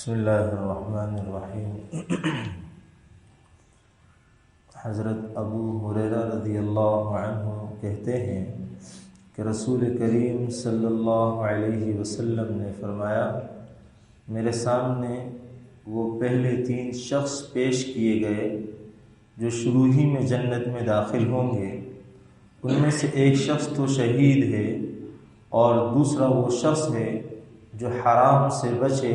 بسم اللہ الرحمن الرحیم۔ حضرت ابو ہریرہ رضی اللہ عنہ کہتے ہیں کہ رسول کریم صلی اللہ علیہ وسلم نے فرمایا، میرے سامنے وہ پہلے 3 شخص پیش کیے گئے جو شروع ہی میں جنت میں داخل ہوں گے۔ ان میں سے ایک شخص تو شہید ہے اور دوسرا وہ شخص ہے جو حرام سے بچے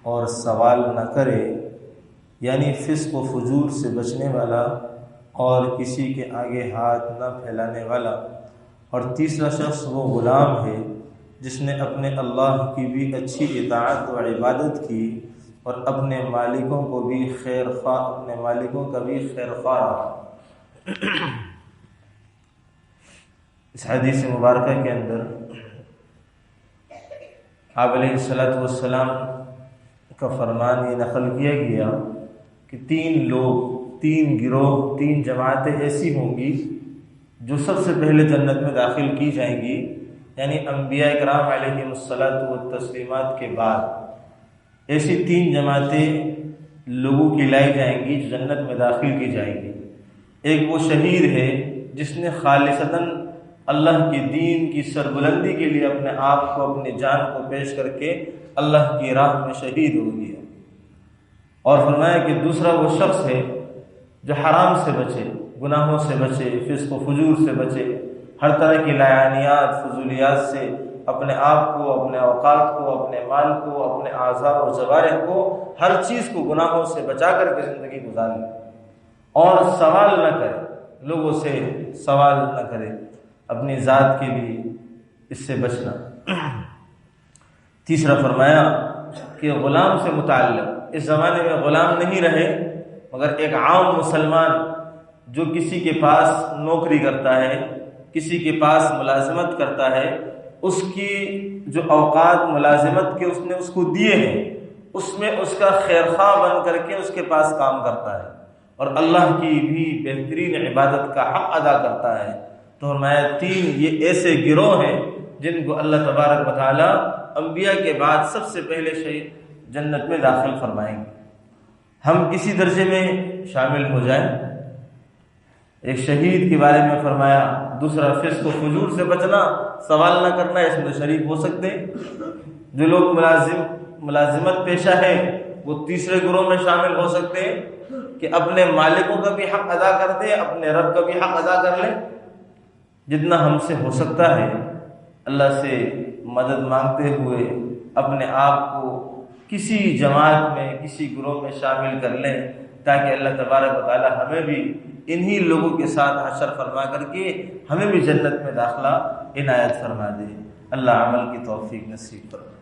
اور سوال نہ کرے، یعنی فسق و فجور سے بچنے والا اور کسی کے آگے ہاتھ نہ پھیلانے والا۔ اور تیسرا شخص وہ غلام ہے جس نے اپنے اللہ کی بھی اچھی اطاعت و عبادت کی اور اپنے مالکوں کا بھی خیر خواہ رہا۔ اس حدیث مبارکہ کے اندر آپ علیہ الصلوۃ والسلام کا فرمان یہ نقل کیا گیا کہ 3 لوگ، 3 گروہ، 3 جماعتیں ایسی ہوں گی جو سب سے پہلے جنت میں داخل کی جائیں گی، یعنی انبیاء کرام علیہم الصلاۃ والتسلیمات کے بعد ایسی 3 جماعتیں لوگوں کی لائی جائیں گی جو جنت میں داخل کی جائیں گی۔ ایک وہ شہید ہے جس نے خالصتاً اللہ کے دین کی سربلندی کے لیے اپنے آپ کو، اپنی جان کو پیش کر کے اللہ کی راہ میں شہید ہو گیا۔ اور فرمایا کہ دوسرا وہ شخص ہے جو حرام سے بچے، گناہوں سے بچے، فسق و فجور سے بچے، ہر طرح کی لعانیات، فضولیات سے اپنے آپ کو، اپنے اوقات کو، اپنے مال کو، اپنے اعضاء و جوارح کو، ہر چیز کو گناہوں سے بچا کر کے زندگی گزارے اور سوال نہ کرے، لوگوں سے سوال نہ کرے، اپنی ذات کے لیے اس سے بچنا۔ تیسرا فرمایا کہ غلام سے متعلق، اس زمانے میں غلام نہیں رہے مگر ایک عام مسلمان جو کسی کے پاس نوکری کرتا ہے، کسی کے پاس ملازمت کرتا ہے، اس کی جو اوقات ملازمت کے اس نے اس کو دیے ہیں، اس میں اس کا خیرخواہ بن کر کے اس کے پاس کام کرتا ہے اور اللہ کی بھی بہترین عبادت کا حق ادا کرتا ہے۔ تو فرمایا 3 یہ ایسے گروہ ہیں جن کو اللہ تبارک و تعالی انبیاء کے بعد سب سے پہلے شہید جنت میں داخل فرمائیں گے۔ ہم کسی درجے میں شامل ہو جائیں۔ ایک شہید کے بارے میں فرمایا، دوسرا فسق و فجور سے بچنا، سوال نہ کرنا، اس میں شریک ہو سکتے۔ جو لوگ ملازمت پیشہ ہے وہ تیسرے گروہ میں شامل ہو سکتے ہیں کہ اپنے مالکوں کا بھی حق ادا کر دیں، اپنے رب کا بھی حق ادا کر لیں۔ جتنا ہم سے ہو سکتا ہے اللہ سے مدد مانگتے ہوئے اپنے آپ کو کسی جماعت میں، کسی گروہ میں شامل کر لیں تاکہ اللہ تبارک و تعالی ہمیں بھی انہی لوگوں کے ساتھ حشر فرما کر کے ہمیں بھی جنت میں داخلہ عنایت فرما دے۔ اللہ عمل کی توفیق نصیب فرمائے۔